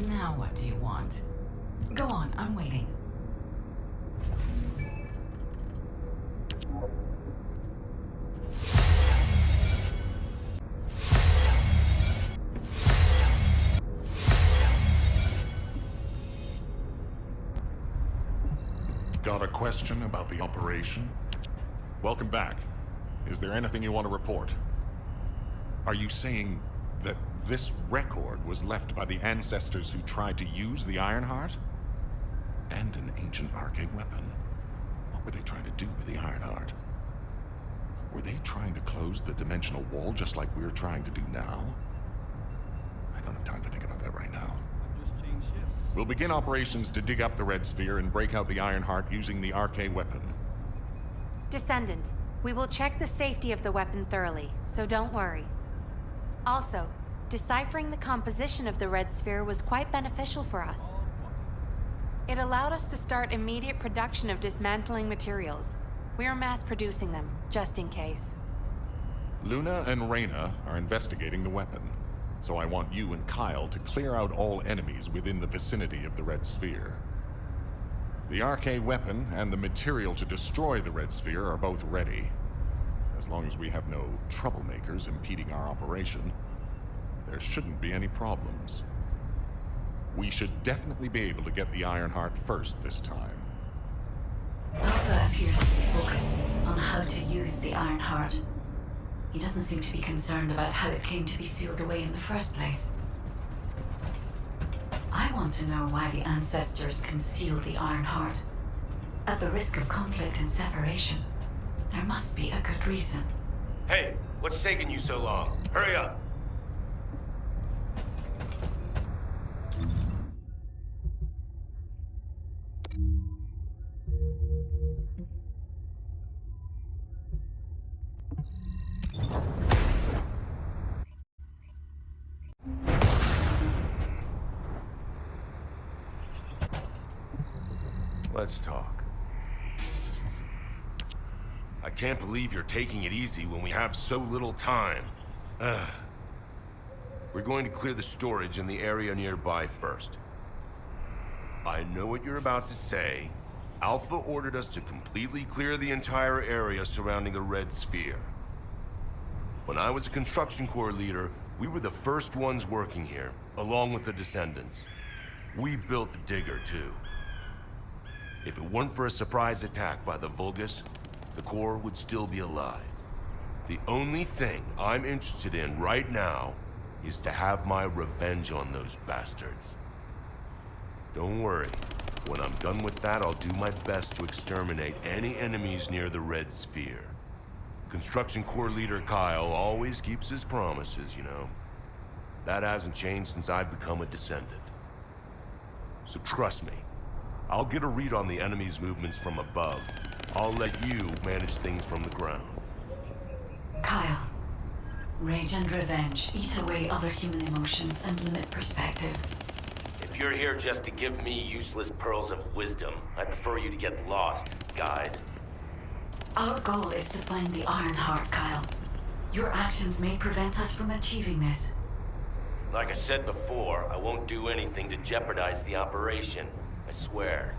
Now what do you want? Go on, I'm waiting. Got a question about the operation? Welcome back. Is there anything you want to report? Are you saying that this record was left by the ancestors who tried to use the Ironheart? And an ancient arcade weapon. What were they trying to do with the Ironheart? Were they trying to close the dimensional wall just like we're trying to do now? I don't have time to think about that right now. We'll begin operations to dig up the Red Sphere and break out the Ironheart using the arcade weapon. Descendant, we will check the safety of the weapon thoroughly, so don't worry. Also, deciphering the composition of the Red Sphere was quite beneficial for us. It allowed us to start immediate production of dismantling materials. We are mass producing them, just in case. Luna and Reyna are investigating the weapon, so I want you and Kyle to clear out all enemies within the vicinity of the Red Sphere. The arcade weapon and the material to destroy the Red Sphere are both ready. As long as we have no troublemakers impeding our operation, there shouldn't be any problems. We should definitely be able to get the Ironheart first this time. Alpha appears to be focused on how to use the Ironheart. He doesn't seem to be concerned about how it came to be sealed away in the first place. I want to know why the ancestors concealed the Ironheart. At the risk of conflict and separation, there must be a good reason. Hey, what's taking you so long? Hurry up! Let's talk. I can't believe you're taking it easy when we have so little time. We're going to clear the storage in the area nearby first. I know what you're about to say. Alpha ordered us to completely clear the entire area surrounding the Red Sphere. When I was a construction corps leader, we were the first ones working here, along with the Descendants. We built the digger, too. If it weren't for a surprise attack by the Vulgus, the Corps would still be alive. The only thing I'm interested in right now is to have my revenge on those bastards. Don't worry. When I'm done with that, I'll do my best to exterminate any enemies near the Red Sphere. Construction Corps leader Kyle always keeps his promises, you know. That hasn't changed since I've become a Descendant. So trust me. I'll get a read on the enemy's movements from above. I'll let you manage things from the ground. Kyle, rage and revenge eat away other human emotions and limit perspective. If you're here just to give me useless pearls of wisdom, I prefer you to get lost, guide. Our goal is to find the Ironheart, Kyle. Your actions may prevent us from achieving this. Like I said before, I won't do anything to jeopardize the operation. I swear.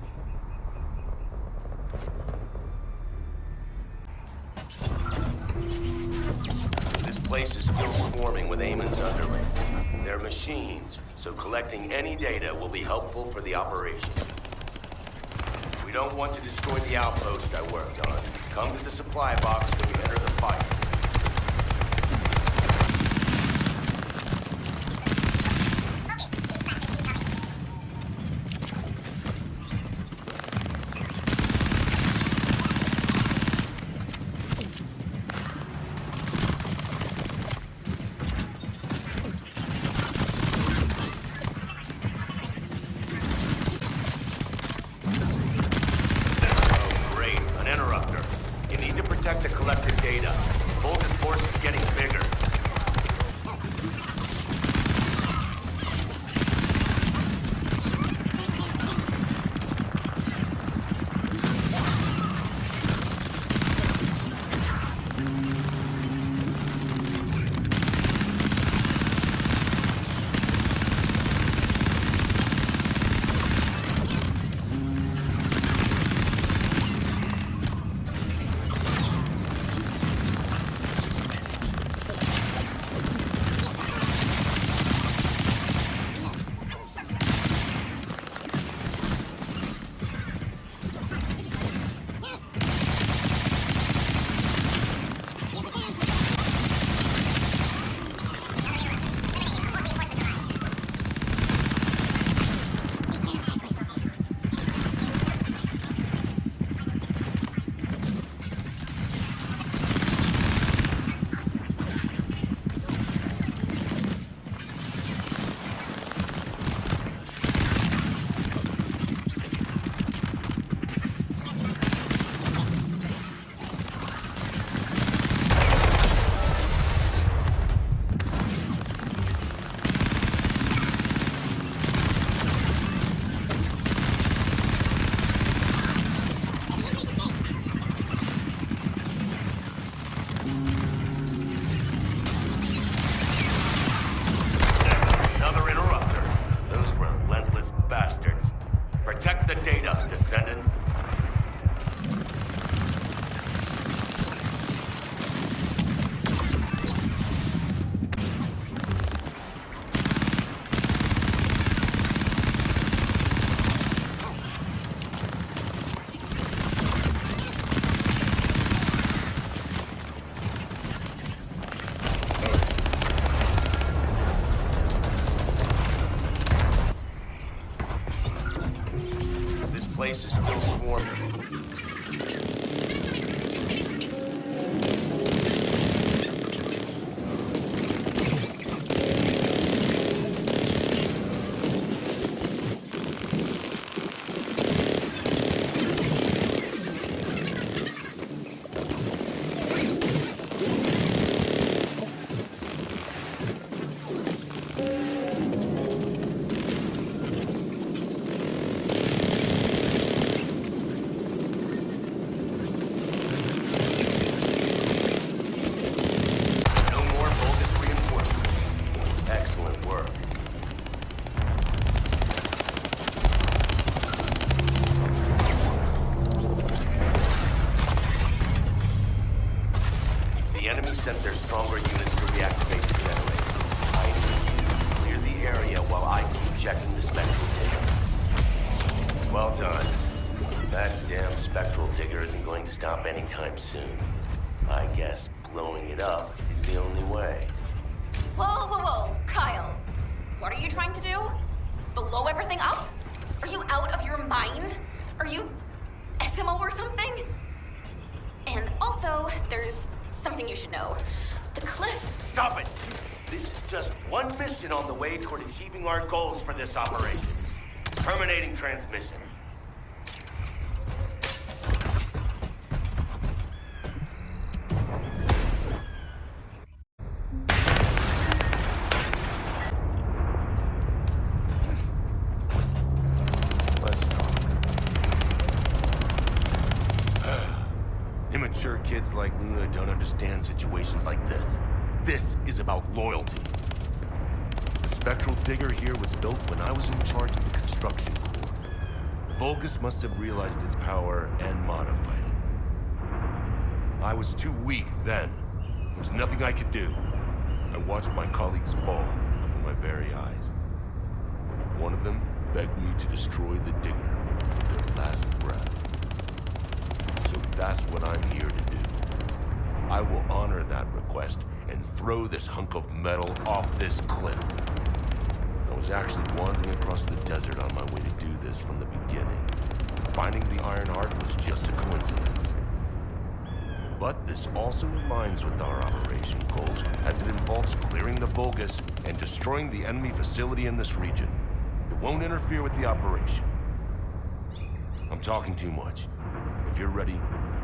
This place is still swarming with Eamon's underlings. They're machines, so collecting any data will be helpful for the operation. We don't want to destroy the outpost I worked on. Come to the supply box when you enter the fight. Protect the collected data. Descendant. This place is still swarming. No more bogus reinforcements. Excellent work. The enemy sent their stronger units to reactivate the generator. I need you to clear the area while I keep checking the spectral digger. Well done. That damn spectral digger isn't going to stop anytime soon. I guess blowing it up is the only way. Whoa, Kyle. What are you trying to do? Blow everything up? Are you out of your mind? Are you SMO or something? And also, there's something you should know. The cliff. Stop it! This is just one mission on the way toward achieving our goals for this operation. Terminating transmission. Let's talk. Immature kids like Luna don't understand situations like this. This is about loyalty. The spectral digger here was built when I was in charge of the construction corps. Vulgus must have realized its power and modified it. I was too weak then. There was nothing I could do. I watched my colleagues fall before my very eyes. One of them begged me to destroy the digger with their last breath. So that's what I'm here to do. I will honor that request and throw this hunk of metal off this cliff. I was actually wandering across the desert on my way to do this from the beginning. Finding the Iron Heart was just a coincidence. But this also aligns with our operation goals, as it involves clearing the Vulgus and destroying the enemy facility in this region. It won't interfere with the operation. I'm talking too much. If you're ready,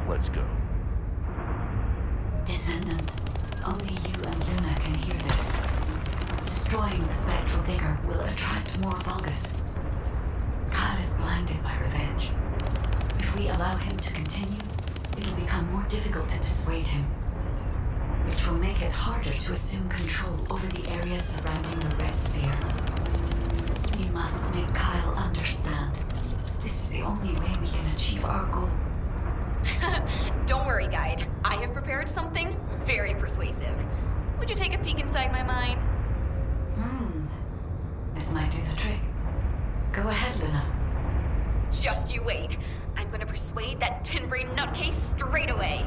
let's go. Descendant, only you and Luna can hear this. Destroying the spectral digger will attract more Vulgus. Kyle is blinded by revenge. If we allow him to continue, it'll become more difficult to dissuade him, which will make it harder to assume control over the areas surrounding the Red Sphere. We must make Kyle understand. This is the only way we can achieve our goal. Don't worry, guide. I have prepared something very persuasive. Would you take a peek inside my mind? This might do the trick. Go ahead, Luna. Just you wait. I'm gonna persuade that tin-brain nutcase straight away.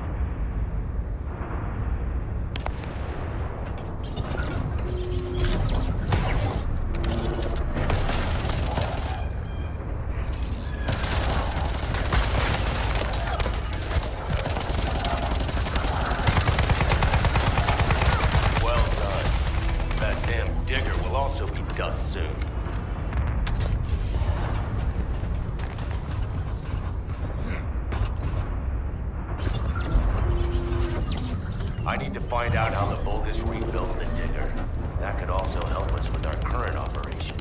Well done. That damn digger will also be dust soon. I need to find out how the Vulgus rebuilt the digger. That could also help us with our current operation.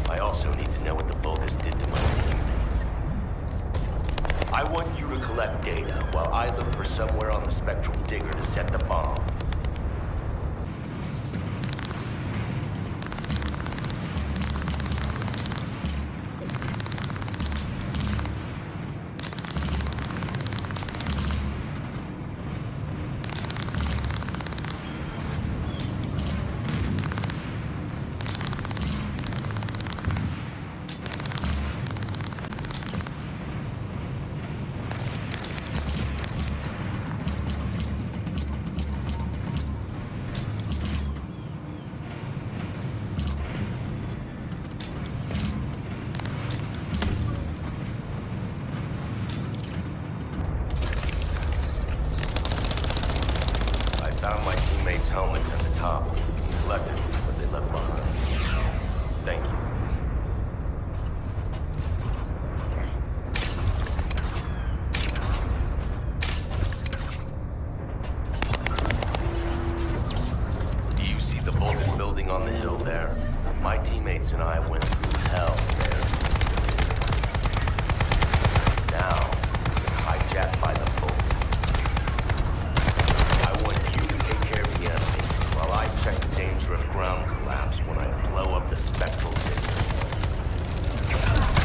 I also need to know what the Vulgus did to my teammates. I want you to collect data while I look for somewhere on the spectral digger to set the bomb. building on the hill there. My teammates and I went through hell there. Now, we're hijacked by the Vulcans. I want you to take care of the enemy, while I check the danger of ground collapse when I blow up the spectral digger.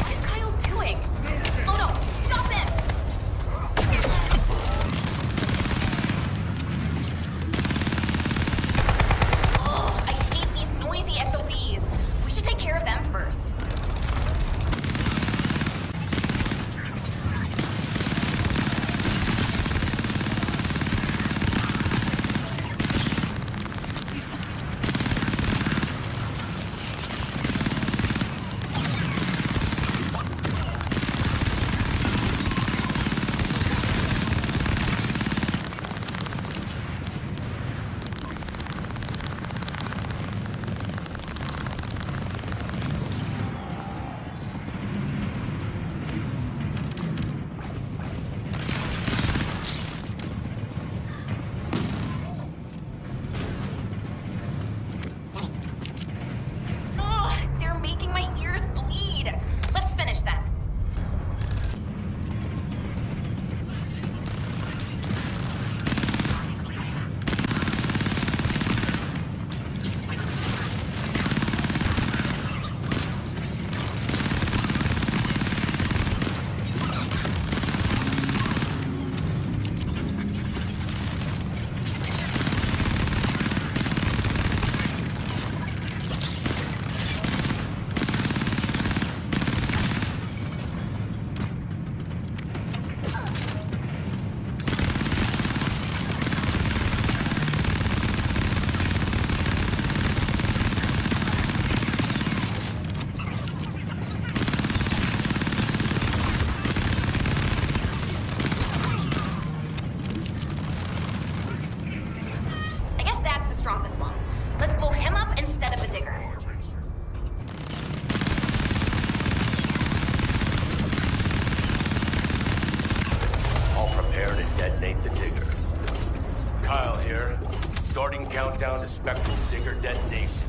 What is Kyle doing? Oh no, stop him! Oh, I hate these noisy SOBs. We should take care of them first. They're making my ears bleed. Let's finish them. I guess that's the strongest one. Let's blow him up instead of the digger. All prepare to detonate the digger. Kyle here. Starting countdown to spectral digger detonation.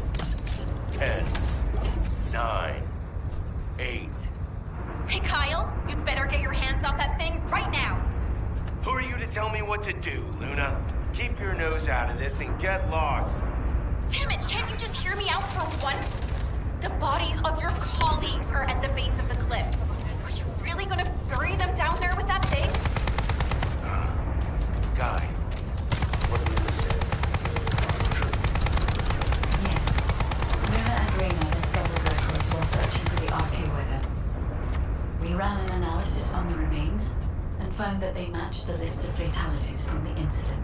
10, 9, 8. Hey Kyle, you'd better get your hands off that thing right now. Who are you to tell me what to do, Luna? Keep your nose out of this and get lost. Damn it, can't you just hear me out for once? The bodies of your colleagues are at the base of the cliff. Are you really gonna bury them down there with that thing? Guy, what Luna says. True. Yes. Luna and Reyna discovered records while searching for the RK weapon. We ran an analysis on the remains and found that they matched the list of fatalities from the incident.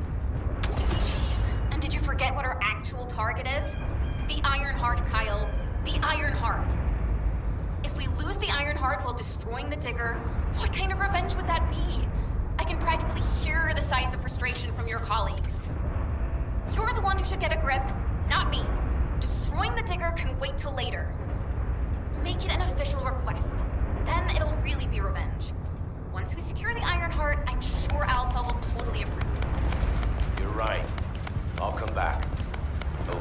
Jeez. And did you forget what our actual target is? The Iron Heart, Kyle. The Iron Heart. If we lose the Iron Heart while destroying the digger, what kind of revenge would that be? I can practically hear the sighs of frustration from your colleagues. You're the one who should get a grip, not me. Destroying the digger can wait till later. Make it an official request. Then it'll really be revenge. Once we secure the Iron Heart, I'm sure Alpha will totally approve. You're right. I'll come back. Over.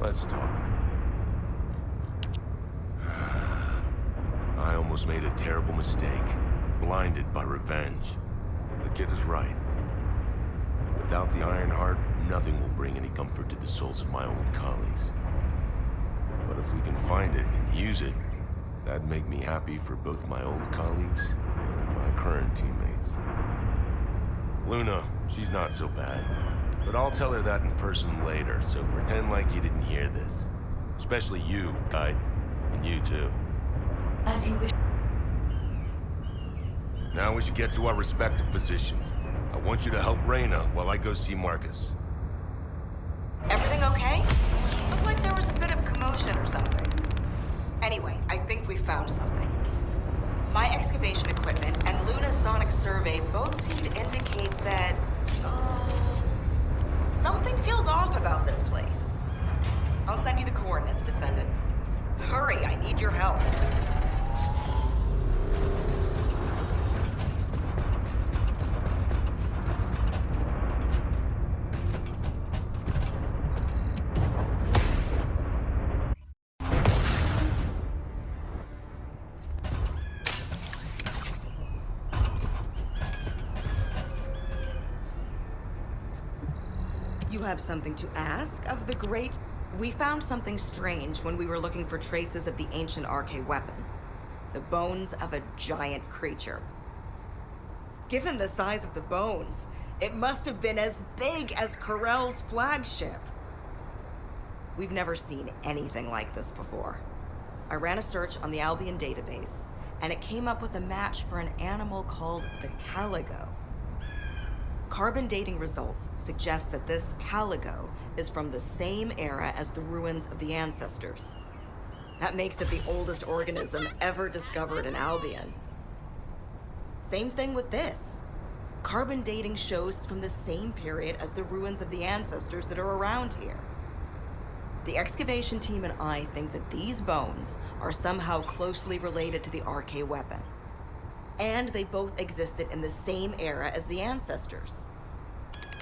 Let's talk. I almost made a terrible mistake. Blinded by revenge. The kid is right. Without the Iron Heart, nothing will bring any comfort to the souls of my old colleagues. But if we can find it and use it, that'd make me happy for both my old colleagues and my current teammates. Luna, she's not so bad. But I'll tell her that in person later, so pretend like you didn't hear this. Especially you, Kite. And you too. As you wish. Now we should get to our respective positions. I want you to help Reyna while I go see Marcus. Everything okay? Looked like there was a bit of commotion or something. Anyway, I think we found something. My excavation equipment and Luna's sonic survey both seem to indicate that... something feels off about this place. I'll send you the coordinates, Descendant. need your help. You have something to ask of the great? We found something strange when we were looking for traces of the ancient RK weapon. The bones of a giant creature. Given the size of the bones, it must have been as big as Corell's flagship. We've never seen anything like this before. I ran a search on the Albion database, and it came up with a match for an animal called the caligo. Carbon dating results suggest that this caligo is from the same era as the ruins of the ancestors. That makes it the oldest organism ever discovered in Albion. Same thing with this. Carbon dating shows it's from the same period as the ruins of the ancestors that are around here. The excavation team and I think that these bones are somehow closely related to the RK weapon. And they both existed in the same era as the ancestors.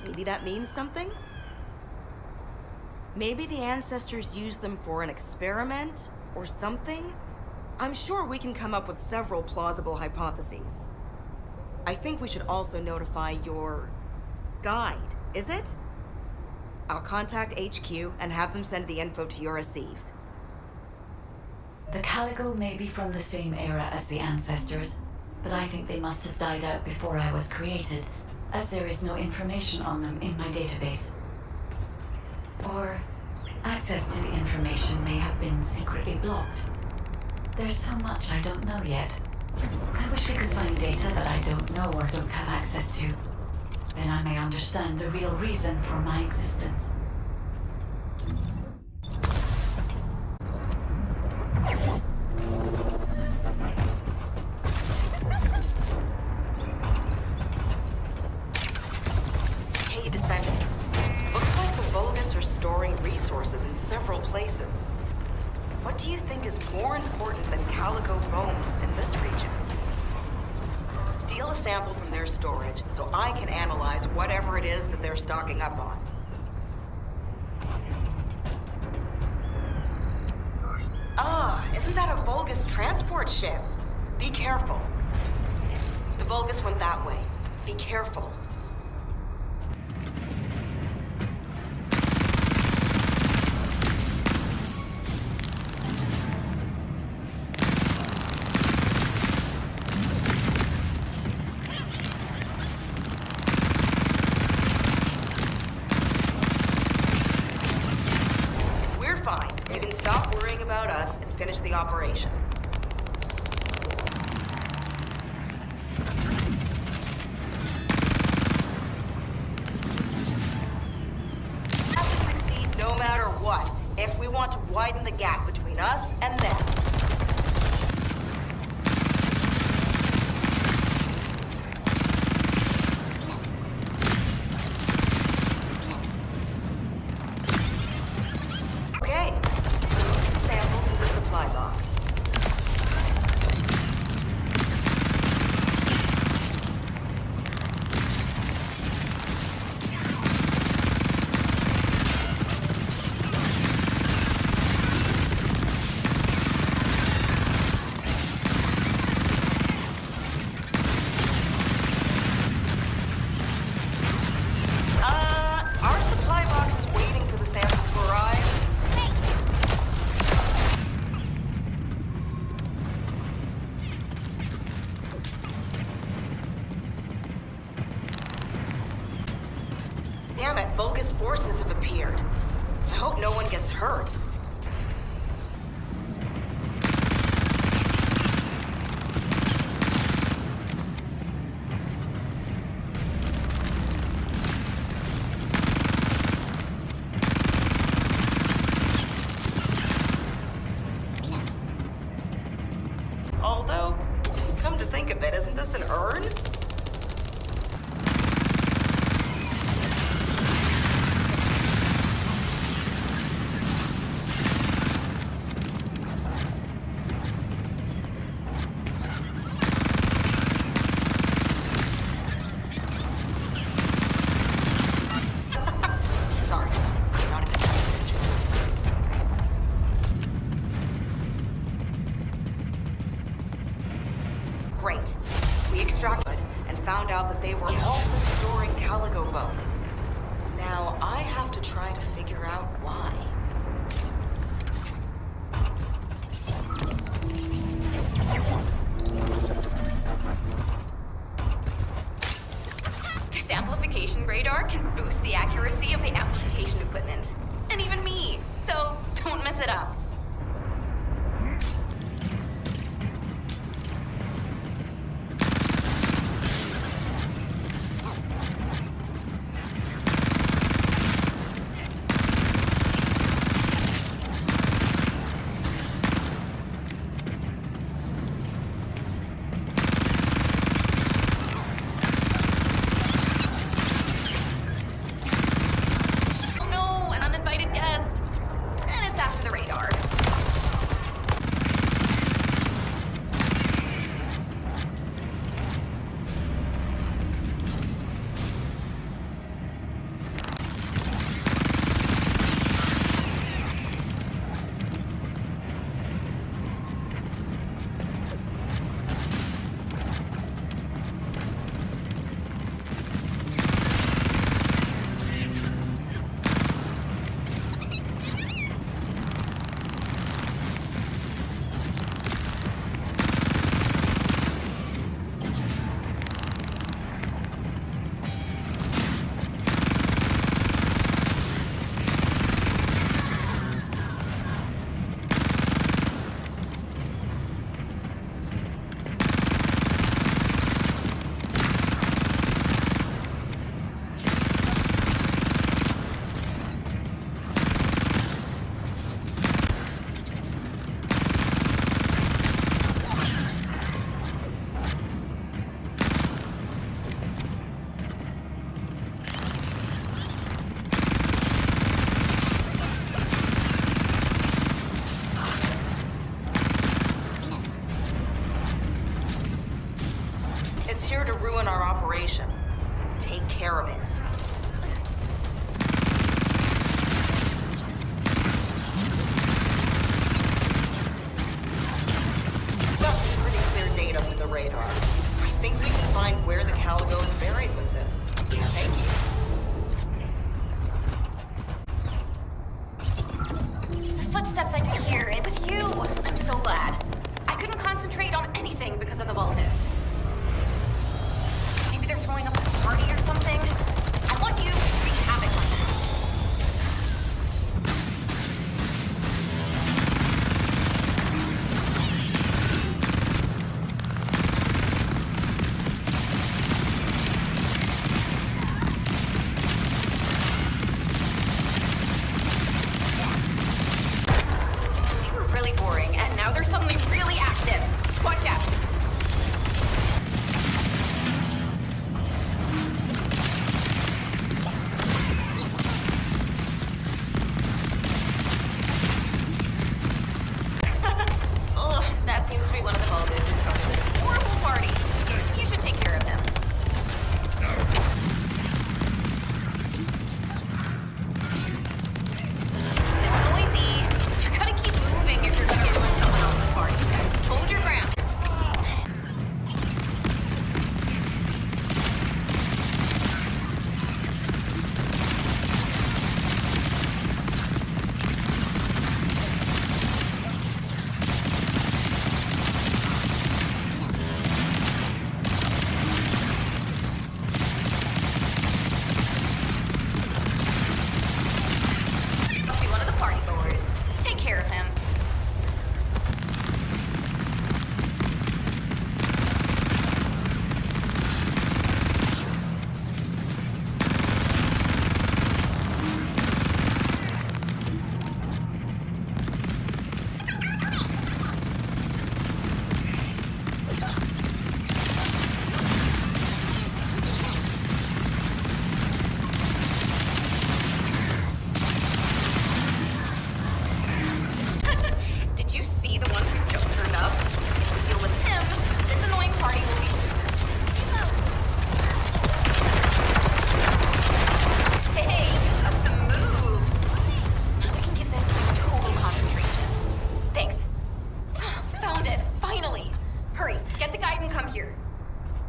Maybe that means something? Maybe the ancestors used them for an experiment or something? I'm sure we can come up with several plausible hypotheses. I think we should also notify your guide, is it? I'll contact HQ and have them send the info to your receive. The caligo may be from the same era as the ancestors, but I think they must have died out before I was created, as there is no information on them in my database. Or access to the information may have been secretly blocked. There's so much I don't know yet. I wish we could find data that I don't know or don't have access to. Then I may understand the real reason for my existence. Hey, Descendant. Looks like the Vulgus are storing resources in several places. What do you think is more important than caligo bones in this region? Steal a sample from their storage so I can analyze whatever it is that they're stocking up on. Ah, isn't that a Vulgus transport ship? Be careful. The Vulgus went that way. Be careful. You can stop worrying about us and finish the operation. We have to succeed no matter what, if we want to widen the gap between us and them. Damn it, Vulgus forces have appeared. I hope no one gets hurt. Although, come to think of it, isn't this an urn? Great. We extracted and found out that they were also storing Caligo bones. Now, I have to try to figure out why. This amplification radar can boost the accuracy of the amplification equipment. And even me. So don't mess it up. Oh no, an uninvited guest. And it's after the radar. It's here to ruin our operation. Take care of it. Got some pretty clear data with the radar. I think we can find where the Caligo is buried with this. Thank you. The footsteps I could hear, it was you. I'm so glad. I couldn't concentrate on anything because of the vulgus. Maybe they're throwing up a party or something. I want you to wreak havoc on them. They were really boring, and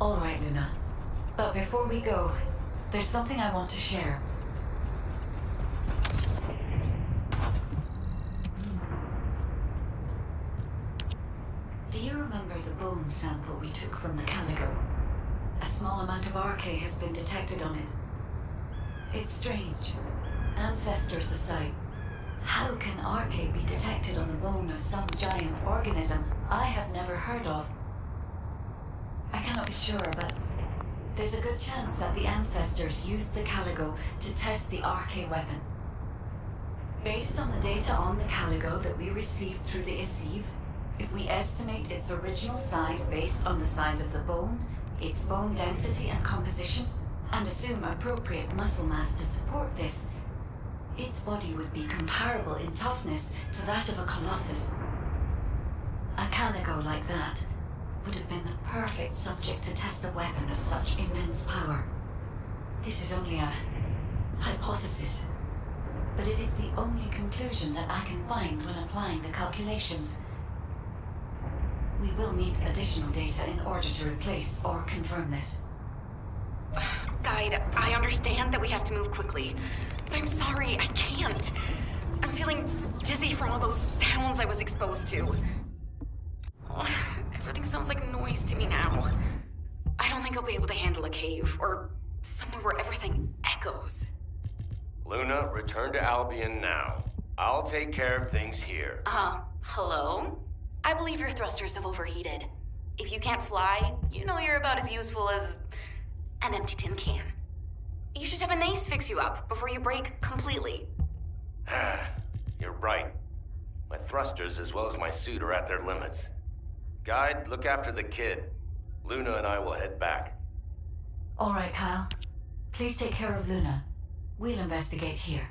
All right, Luna. But before we go, there's something I want to share. Do you remember the bone sample we took from the Calico? A small amount of RK has been detected on it. It's strange. Ancestors aside, how can RK be detected on the bone of some giant organism I have never heard of? I cannot be sure, but there's a good chance that the ancestors used the Calico to test the RK weapon. Based on the data on the Calico that we received through the Isiv, if we estimate its original size based on the size of the bone, its bone density and composition, and assume appropriate muscle mass to support this, its body would be comparable in toughness to that of a colossus. A Calico like that would have been the perfect subject to test a weapon of such immense power. This is only a hypothesis, but it is the only conclusion that I can find when applying the calculations. We will need additional data in order to replace or confirm this. Guide, I understand that we have to move quickly, but I'm sorry, I can't. I'm feeling dizzy from all those sounds I was exposed to. Everything sounds like noise to me now. I don't think I'll be able to handle a cave, or somewhere where everything echoes. Luna, return to Albion now. I'll take care of things here. Hello? I believe your thrusters have overheated. If you can't fly, you know you're about as useful as an empty tin can. You should have an ace fix you up before you break completely. You're right. My thrusters as well as my suit are at their limits. Guide, look after the kid. Luna and I will head back. All right, Kyle. Please take care of Luna. We'll investigate here.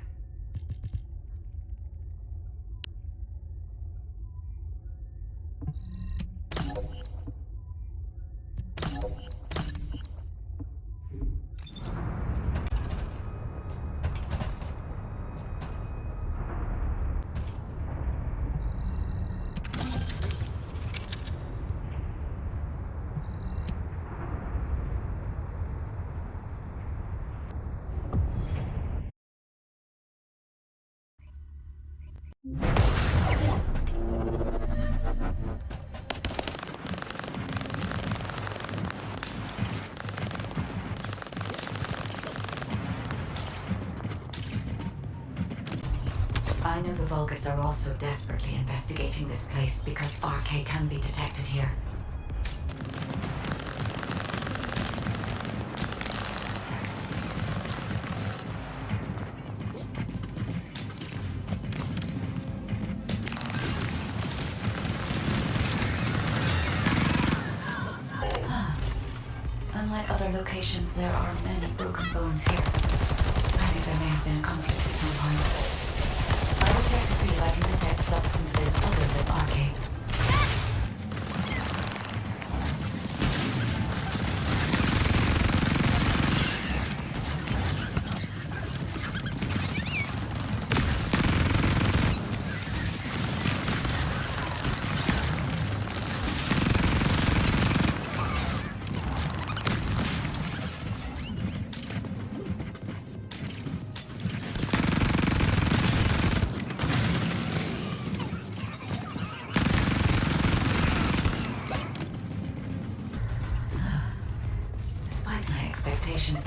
I know the Vulgus are also desperately investigating this place because RK can be detected here. Unlike other locations, there are many broken bones here. I think there may have been a conflict at some point. I will check to see if I can detect substances other than arcane.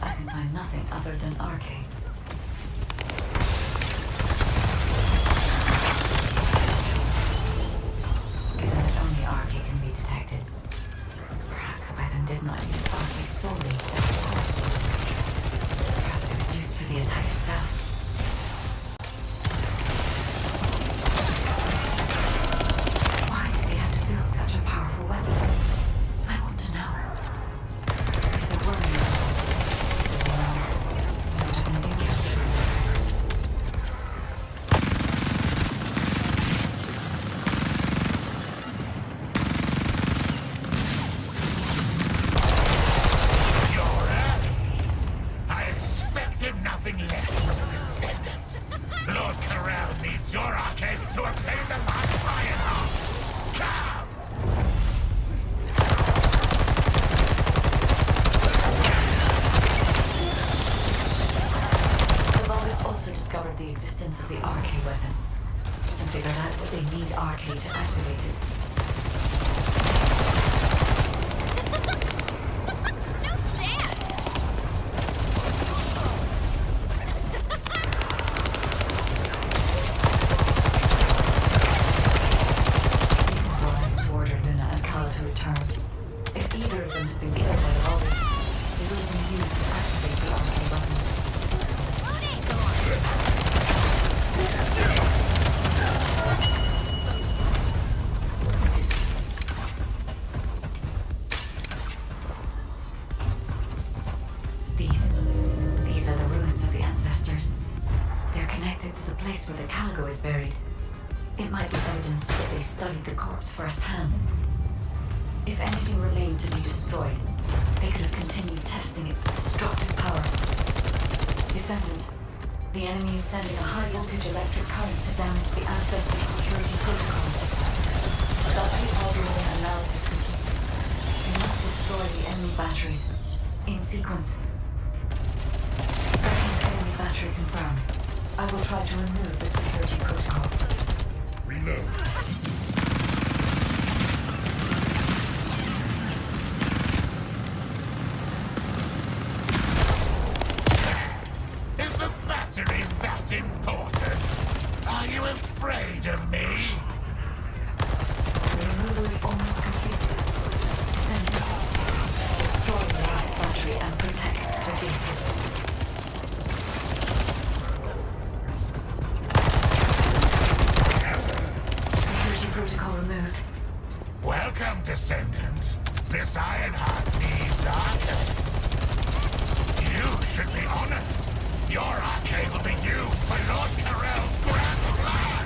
I can find nothing other than arcane. Given that only arcane can be detected, perhaps the weapon did not use arcane solely as a power source. Perhaps it was used for the attack itself. Why did they have to build such a powerful weapon? I want to know. If there were no arcade to activate it. No chance! It was wise to order Luna and Cal to return. If either of them had been killed by the Vulgus, they would have been used to activate the arcade weapon. These are the ruins of the ancestors. They're connected to the place where the Caligo is buried. It might be evidence that they studied the corpse firsthand. If anything remained to be destroyed, they could have continued testing its destructive power. Descendant, the enemy is sending a high-voltage electric current to damage the ancestor security protocol. Battery algorithm analysis complete. We must destroy the enemy batteries in sequence. Second enemy battery confirmed. I will try to remove the security protocol. Reload. Is the battery that important? Are you afraid of me? The removal is almost complete. Descendant, destroy the last battery and protect the data. Security protocol removed. Welcome, Descendant. This Iron Heart needs arcade. You should be honored. Your arcade will be used for Lord Carell's grand plan.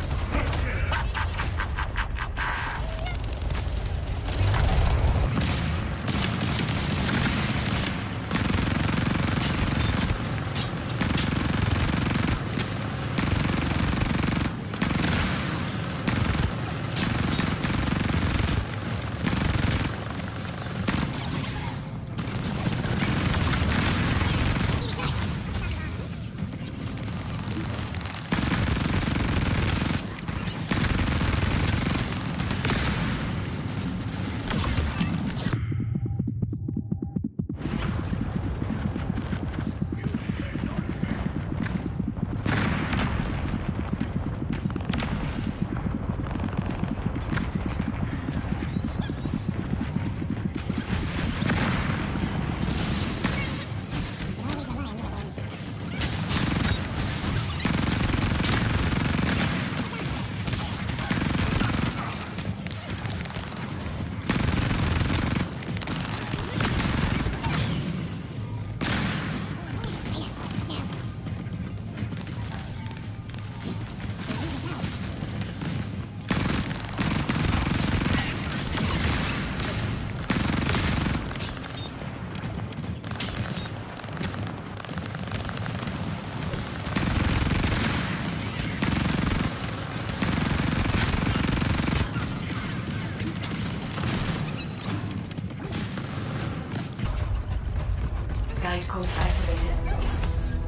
Guide code activated.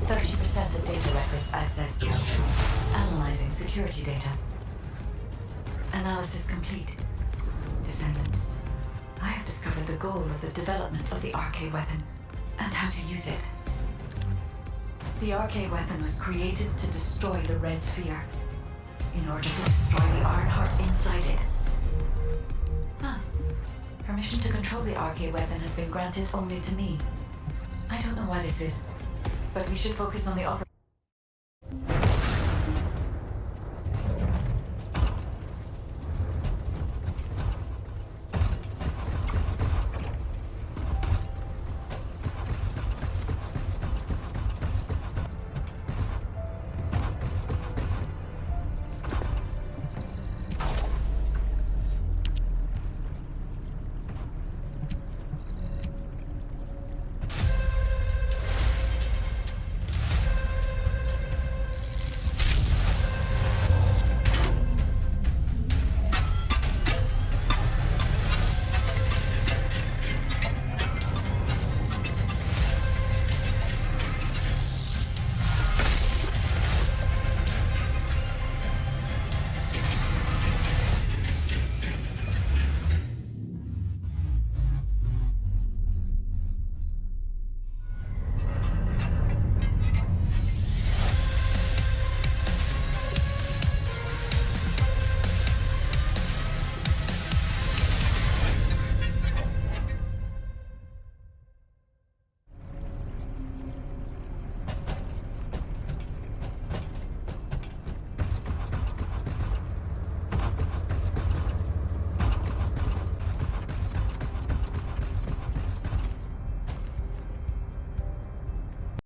30% of data records accessed. Analyzing security data. Analysis complete. Descendant, I have discovered the goal of the development of the arcade weapon and how to use it. The arcade weapon was created to destroy the Red Sphere in order to destroy the Iron Heart inside it. Huh. Permission to control the arcade weapon has been granted only to me. I don't know why this is, but we should focus on the operation.